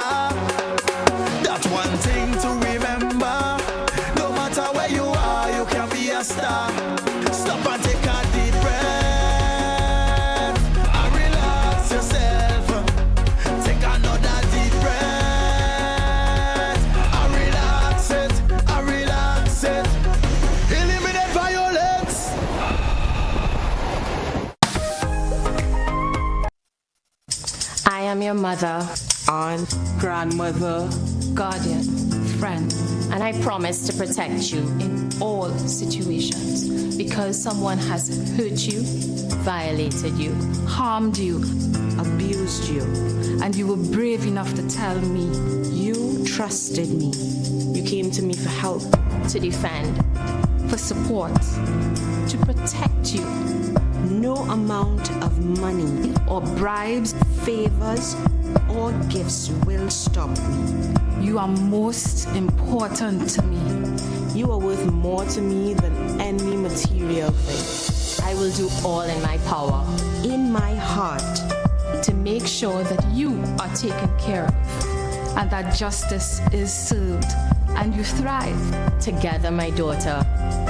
That's one thing to remember. No matter where you are, you can be a star. Stop and take a deep breath and relax yourself. Take another deep breath and relax it. Eliminate violence. I am your mother, aunt, grandmother, guardian, friend, and I promise to protect you in all situations because someone has hurt you, violated you, harmed you, abused you, and you were brave enough to tell me. You trusted me. You came to me for help, to defend, for support, to protect you. No amount of money or bribes, favors, or gifts will stop me. You are most important to me. You are worth more to me than any material thing. I will do all in my power, in my heart, to make sure that you are taken care of and that justice is served and you thrive. Together, my daughter,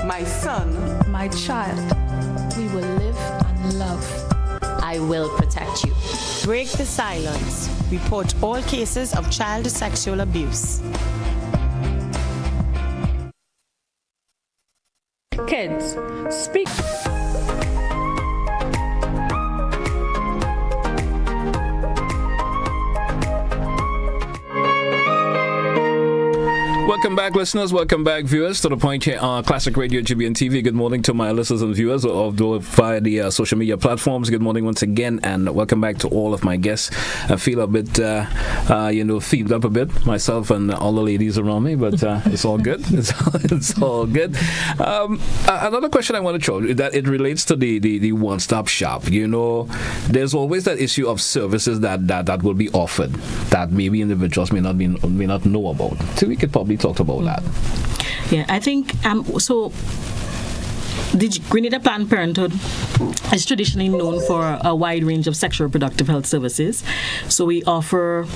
my son, my child, we will live and love. I will protect you. Break the silence. Report all cases of child sexual abuse. Kids, speak. Welcome back, listeners. Welcome back, viewers, to The Point here on Classic Radio GBN TV. Good morning to my listeners and viewers via the social media platforms. Good morning once again, and welcome back to all of my guests. I feel a bit, fevered up a bit, myself and all the ladies around me, but it's all good. It's all good. Another question I want to throw, that it relates to the one-stop shop. There's always that issue of services that will be offered that maybe individuals may not know about. So we could probably talk about that. Yeah, I think so. The Grenada Planned Parenthood is traditionally known for a wide range of sexual reproductive health services. So we offer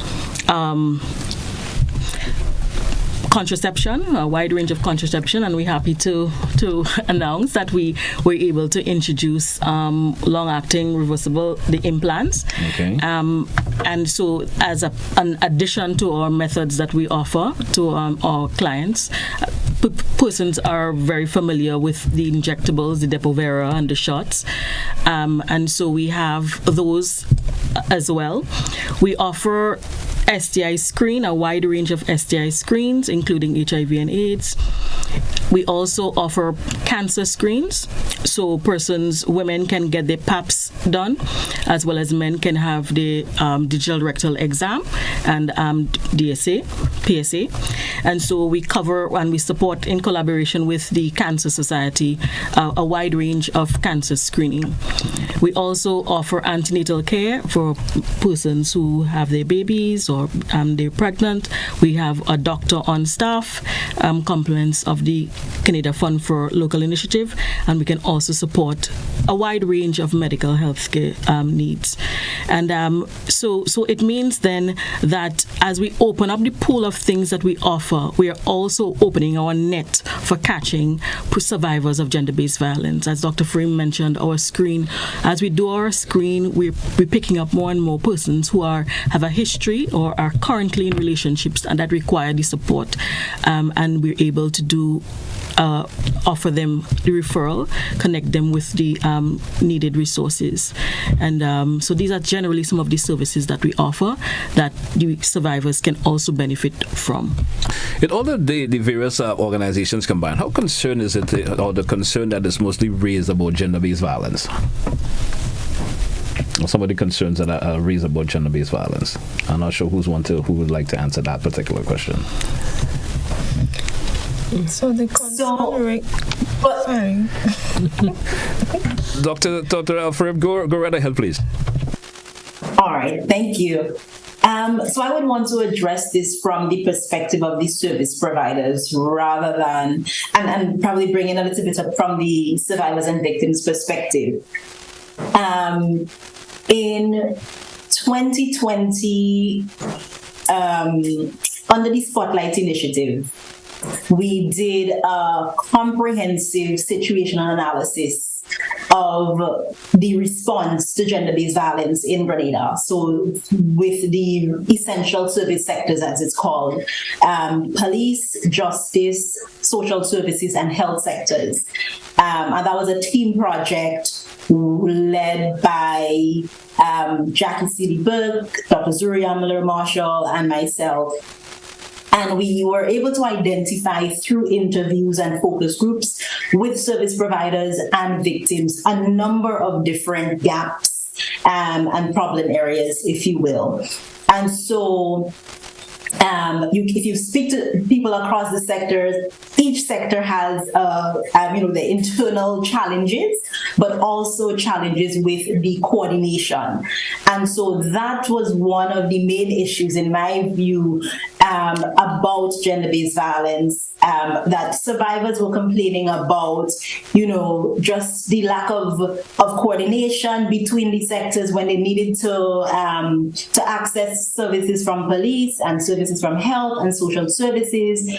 contraception, a wide range of contraception, and we're happy to announce that we were able to introduce long-acting reversible implants. Okay. And so as an addition to our methods that we offer to our clients, persons are very familiar with the injectables, the Depo-Vera and the shots. And so we have those as well. We offer STI screen, a wide range of STI screens, including HIV and AIDS. We also offer cancer screens, so women can get their PAPs done, as well as men can have the digital rectal exam and DSA, PSA. And so we cover and we support, in collaboration with the Cancer Society, a wide range of cancer screening. We also offer antenatal care for persons who have their babies or they're pregnant. We have a doctor on staff, compliments of the Grenada Fund for Local Initiative, and we can also support a wide range of medical health care needs. And so it means then that as we open up the pool of things that we offer, we are also opening our net for catching survivors of gender-based violence. As Dr. Frame mentioned, our screen, as we do our screen, we're picking up more and more persons who have a history or are currently in relationships and that require the support, and we're able to offer them the referral, connect them with the needed resources. And so these are generally some of the services that we offer that the survivors can also benefit from. In all of the various organizations combined, how concerned is it, or the concern that is mostly raised about gender-based violence? Some of the concerns that are raised about gender-based violence. I'm not sure who would like to answer that particular question. So the concern, Dr. Alfred, go right ahead, please. All right, thank you. So I would want to address this from the perspective of the service providers rather than, and probably bring in a little bit up from the survivors and victims perspective. In 2020, under the Spotlight Initiative, we did a comprehensive situational analysis of the response to gender-based violence in Grenada. So with the essential service sectors, as it's called, police, justice, social services, and health sectors. And that was a team project led by Jackie C. Burke, Dr. Zuria Miller-Marshall, and myself. And we were able to identify through interviews and focus groups with service providers and victims a number of different gaps and problem areas, if you will. And so if you speak to people across the sectors, each sector has the internal challenges, but also challenges with the coordination. And so that was one of the main issues, in my view, about gender-based violence, that survivors were complaining about, just the lack of coordination between the sectors when they needed to access services from police and services from health and social services.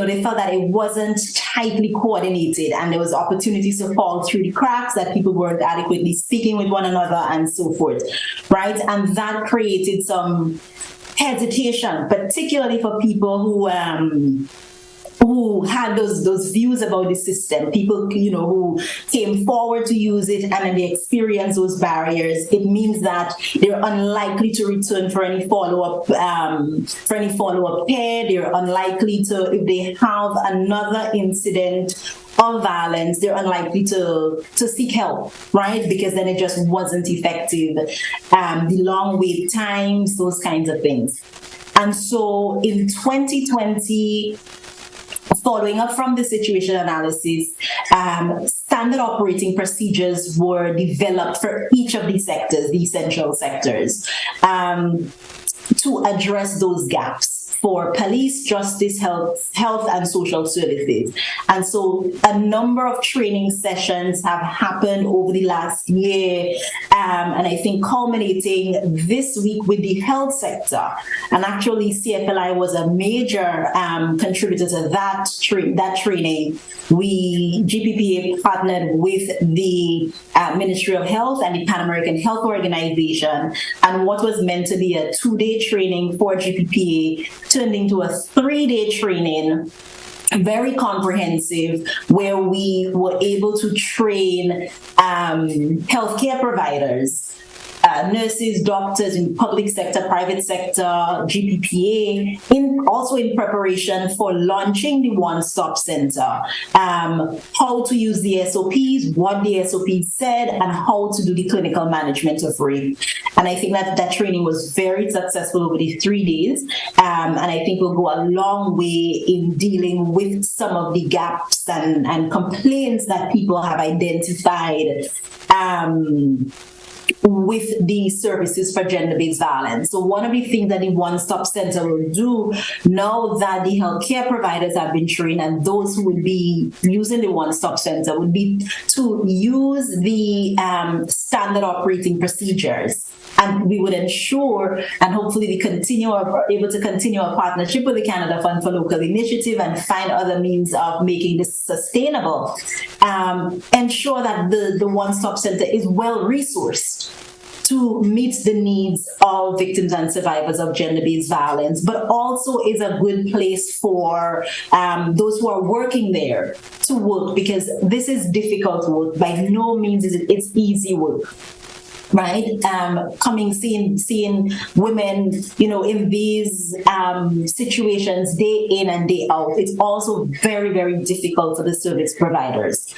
They felt that it wasn't tightly coordinated and there was opportunities to fall through the cracks, that people weren't adequately speaking with one another and so forth, right? And that created some hesitation, particularly for people who had those views about the system, people who came forward to use it, and then they experience those barriers. It means that they're unlikely to return for any follow-up care. They're unlikely to, if they have another incident of violence, they're unlikely to seek help, right? Because then it just wasn't effective. The long wait times, those kinds of things. And so in 2020, following up from the situation analysis, standard operating procedures were developed for each of these sectors, the essential sectors, to address those gaps for police, justice, health, and social services. And so a number of training sessions have happened over the last year, and I think culminating this week with the health sector. And actually, CFLI was a major contributor to that training. GPPA partnered with the Ministry of Health and the Pan American Health Organization, and what was meant to be a 2-day training for GPPA turned into a 3-day training, very comprehensive, where we were able to train healthcare providers nurses, doctors in public sector, private sector, GPPA, also in preparation for launching the one-stop center. How to use the SOPs, what the SOPs said, and how to do the clinical management of rape. And I think that training was very successful over the 3 days. And I think will go a long way in dealing with some of the gaps and complaints that people have identified with the services for gender-based violence. So one of the things that the One-Stop Center will do, now that the healthcare providers have been trained and those who would be using the One-Stop Center would be to use the standard operating procedures. And we would ensure, and hopefully we are able to continue our partnership with the Canada Fund for Local Initiative and find other means of making this sustainable. Ensure that the One-Stop Center is well-resourced to meet the needs of victims and survivors of gender-based violence, but also is a good place for those who are working there to work, because this is difficult work. By no means is it's easy work. Right, seeing women, in these situations day in and day out. It's also very, very difficult for the service providers.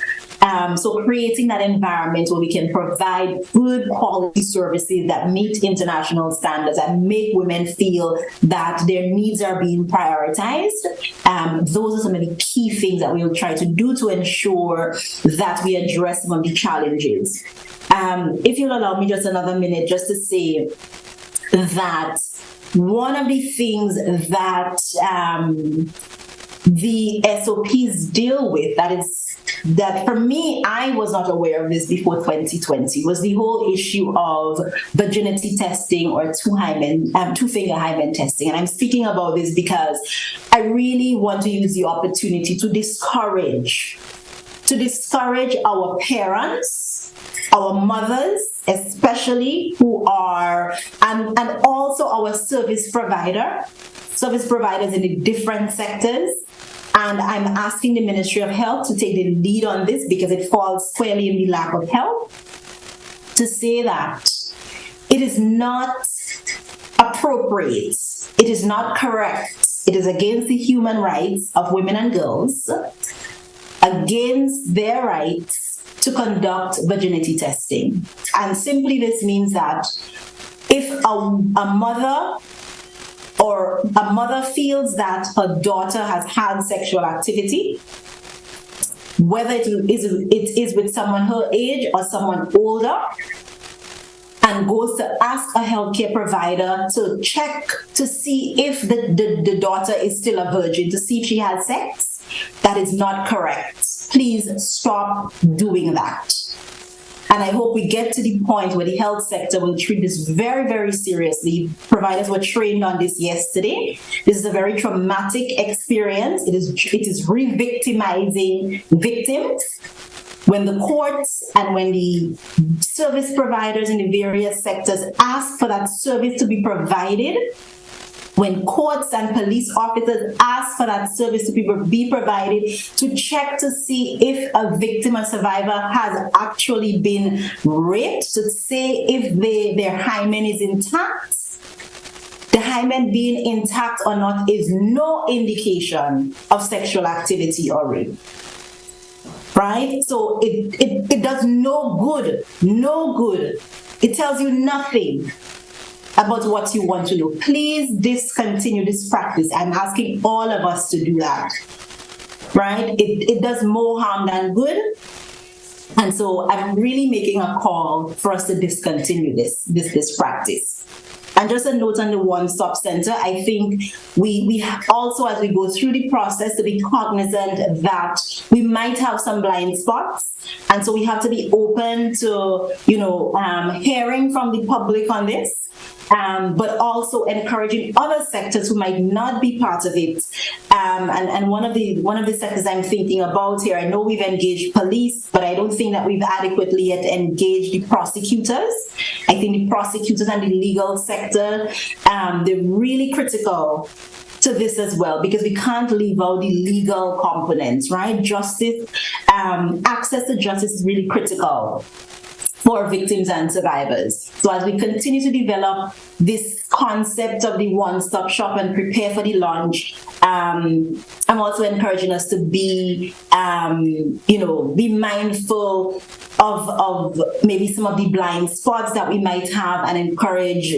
So creating that environment where we can provide good quality services that meet international standards and make women feel that their needs are being prioritized. Those are some of the key things that we will try to do to ensure that we address some of the challenges. If you'll allow me just another minute, just to say that one of the things that the SOPs deal with, that for me, I was not aware of this before 2020, was the whole issue of virginity testing or two-finger hymen testing. And I'm speaking about this because I really want to use the opportunity to discourage our parents, our mothers, especially, who are, and also our service providers in the different sectors. And I'm asking the Ministry of Health to take the lead on this because it falls squarely in the lack of help, to say that it is not appropriate, it is not correct, it is against the human rights of women and girls, against their rights to conduct virginity testing. And simply this means that if a mother feels that her daughter has had sexual activity, whether it is with someone her age or someone older, and goes to ask a healthcare provider to check to see if the daughter is still a virgin, to see if she has sex, that is not correct. Please stop doing that. And I hope we get to the point where the health sector will treat this very, very seriously. Providers were trained on this yesterday. This is a very traumatic experience. It is re-victimizing victims. When the courts and when the service providers in the various sectors ask for that service to be provided, when courts and police officers ask for that service to be provided, to check to see if a victim or survivor has actually been raped, to say if their hymen is intact, the hymen being intact or not is no indication of sexual activity or rape. Right? So it does no good. It tells you nothing about what you want to know. Please discontinue this practice. I'm asking all of us to do that. Right? It does more harm than good. And so I'm really making a call for us to discontinue this practice. And just a note on the One-Stop Center, I think we also, as we go through the process, to be cognizant that we might have some blind spots. And so we have to be open to, hearing from the public on this. But also encouraging other sectors who might not be part of it. And one of the sectors I'm thinking about here, I know we've engaged police, but I don't think that we've adequately yet engaged the prosecutors. I think the prosecutors and the legal sector, they're really critical to this as well, because we can't leave out the legal components, right? Justice, access to justice is really critical for victims and survivors. So as we continue to develop this concept of the one-stop shop and prepare for the launch, I'm also encouraging us to be mindful of maybe some of the blind spots that we might have, and encourage,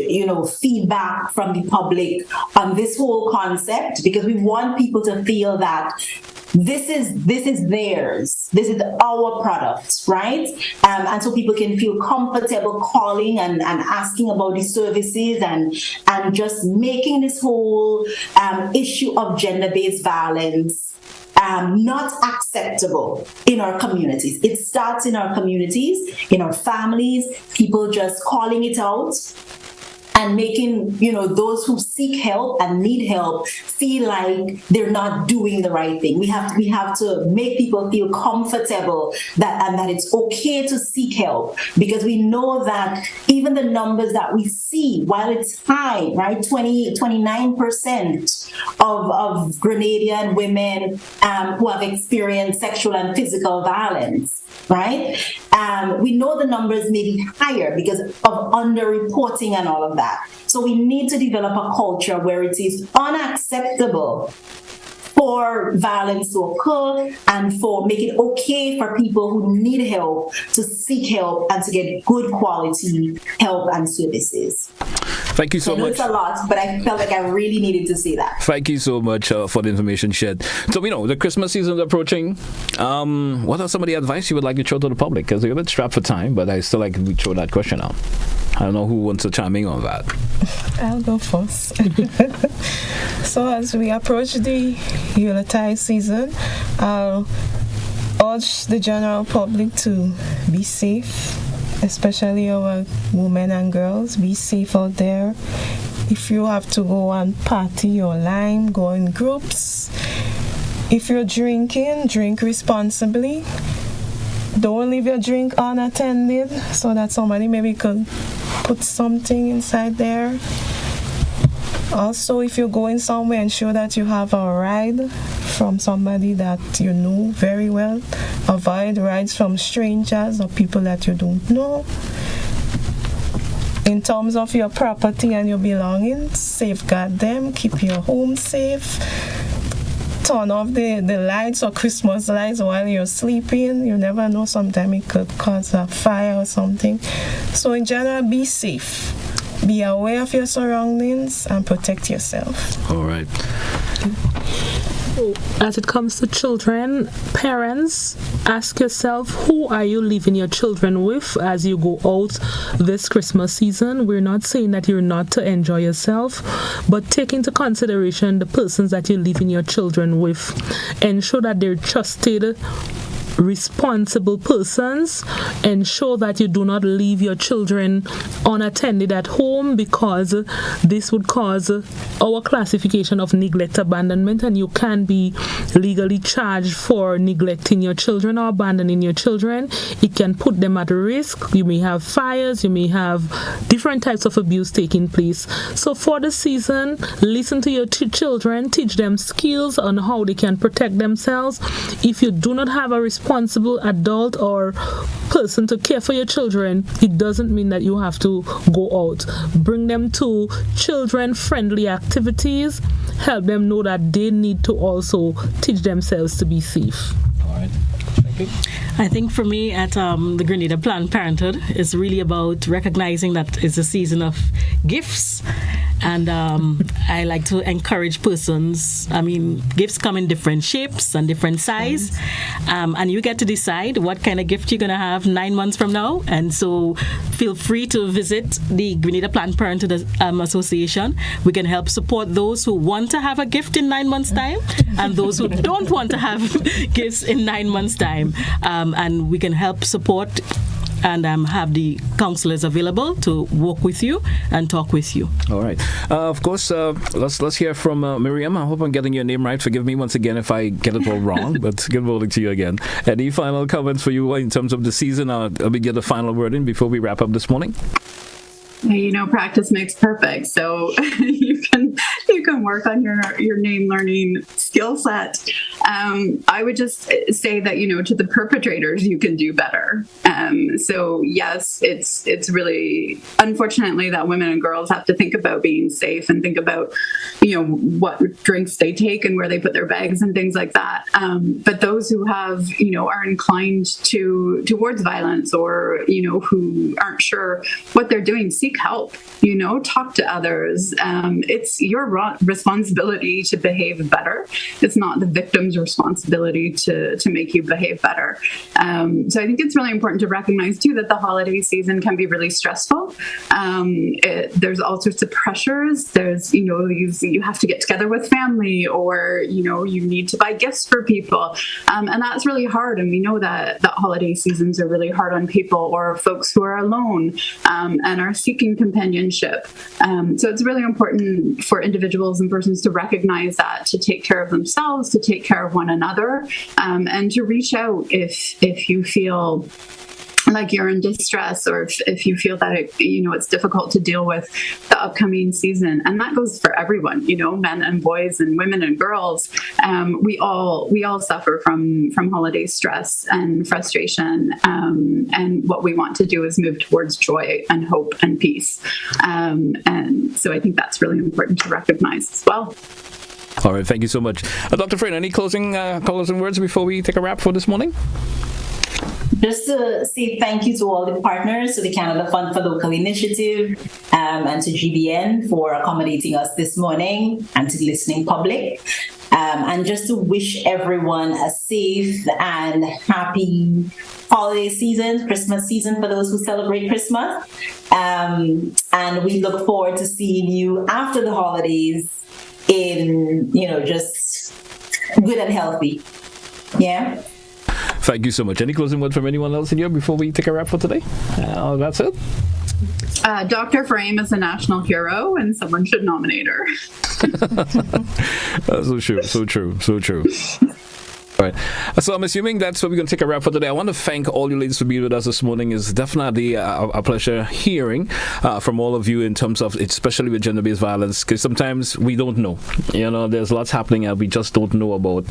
feedback from the public on this whole concept, because we want people to feel that this is theirs. This is our product, right? And so people can feel comfortable calling and asking about the services, and just making this whole issue of gender-based violence not acceptable in our communities. It starts in our communities, in our families, people just calling it out and making, those who seek help and need help feel like they're not doing the right thing. We have to make people feel comfortable that it's okay to seek help, because we know that even the numbers that we see, while it's high, right, 29% of Grenadian women who have experienced sexual and physical violence, right? We know the numbers may be higher because of underreporting and all of that. So we need to develop a culture where it is unacceptable for violence to occur, and for make it okay for people who need help to seek help and to get good quality help and services. Thank you so much. It's a lot, but I felt like I really needed to say that. Thank you so much for the information shared. So, the Christmas season is approaching. What are some of the advice you would like to throw to the public? Because we're a bit strapped for time, but I still like to throw that question out. I don't know who wants to chime in on that. I'll go first. So as we approach the Yuletide season, I'll urge the general public to be safe, especially our women and girls. Be safe out there. If you have to go and party or lime, go in groups. If you're drinking, drink responsibly. Don't leave your drink unattended so that somebody maybe could put something inside there. Also, if you're going somewhere, ensure that you have a ride from somebody that you know very well. Avoid rides from strangers or people that you don't know. In terms of your property and your belongings, safeguard them, keep your home safe. Turn off the lights or Christmas lights while you're sleeping. You never know, sometimes it could cause a fire or something. So in general, be safe. Be aware of your surroundings and protect yourself. All right. As it comes to children, parents, ask yourself, who are you leaving your children with as you go out this Christmas season? We're not saying that you're not to enjoy yourself, but take into consideration the persons that you're leaving your children with. Ensure that they're trusted, responsible persons. Ensure that you do not leave your children unattended at home, because this would cause our classification of neglect abandonment, and you can be legally charged for neglecting your children or abandoning your children. It can put them at risk. You may have fires, you may have different types of abuse taking place. So for the season, listen to your children, teach them skills on how they can protect themselves. If you do not have a responsible adult or person to care for your children, it doesn't mean that you have to go out. Bring them to children-friendly activities. Help them know that they need to also teach themselves to be safe. All right. Thank you. I think for me at the Grenada Planned Parenthood, it's really about recognizing that it's a season of gifts. And I like to encourage persons. Gifts come in different shapes and different size. And you get to decide what kind of gift you're going to have 9 months from now. And so feel free to visit the Grenada Planned Parenthood Association. We can help support those who want to have a gift in 9 months' time and those who don't want to have gifts in 9 months' time. And we can help support and have the counselors available to work with you and talk with you. All right. Of course, let's hear from Miriam. I hope I'm getting your name right. Forgive me once again if I get it all wrong, but good morning to you again. Any final comments for you in terms of the season? Let me get a final word in before we wrap up this morning. Practice makes perfect. So you can work on your name learning skill set. I would just say that, to the perpetrators, you can do better. So yes, it's really unfortunately that women and girls have to think about being safe and think about, what drinks they take and where they put their bags and things like that. But those who have, are inclined towards violence or, who aren't sure what they're doing, seek help, talk to others. It's your responsibility to behave better. It's not the victim's responsibility to make you behave better. So I think it's really important to recognize too that the holiday season can be really stressful. There's all sorts of pressures. There's, you have to get together with family or, you need to buy gifts for people. And that's really hard. And we know that holiday seasons are really hard on people or folks who are alone and are seeking companionship. So it's really important for individuals and persons to recognize that, to take care of themselves, to take care of one another, and to reach out if you feel like you're in distress or if you feel that it's difficult to deal with the upcoming season. And that goes for everyone, men and boys and women and girls. We all suffer from holiday stress and frustration. And what we want to do is move towards joy and hope and peace. And so I think that's really important to recognize as well. All right, thank you so much. Dr. Frayne, any closing words before we take a wrap for this morning? Just to say thank you to all the partners, to the Canada Fund for Local Initiative, and to GBN for accommodating us this morning, and to the listening public. And just to wish everyone a safe and happy holiday season, Christmas season for those who celebrate Christmas. And we look forward to seeing you after the holidays in, just good and healthy. Yeah. Thank you so much. Any closing word from anyone else in here before we take a wrap for today? That's it. Dr. Frame is a national hero, and someone should nominate her. So true. All right. So I'm assuming that's what we're going to take a wrap for today. I want to thank all you ladies for being with us this morning. It's definitely a pleasure hearing from all of you in terms of, especially with gender-based violence, because sometimes we don't know. There's lots happening and we just don't know about.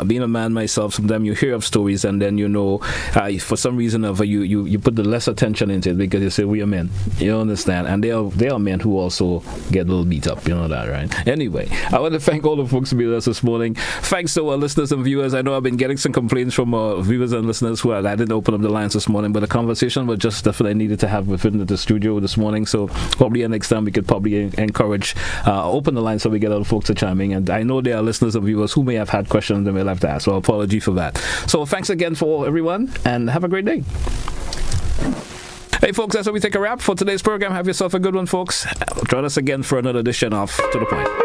Being a man myself, sometimes you hear of stories and then for some reason you put the less attention into it because you say we are men. You understand? And there are men who also get a little beat up. You know that, right? Anyway, I want to thank all the folks for being with us this morning. Thanks to our listeners and viewers. I know I've been getting some complaints from viewers and listeners who I didn't open up the lines this morning, but the conversation was just definitely needed to have within the studio this morning. So probably next time we could probably encourage open the line so we get other folks to chime in. And I know there are listeners and viewers who may have had questions they may have to ask. So apology for that. So thanks again for everyone and have a great day. Hey folks, that's how we take a wrap for today's program. Have yourself a good one, folks. Join us again for another edition of To The Point.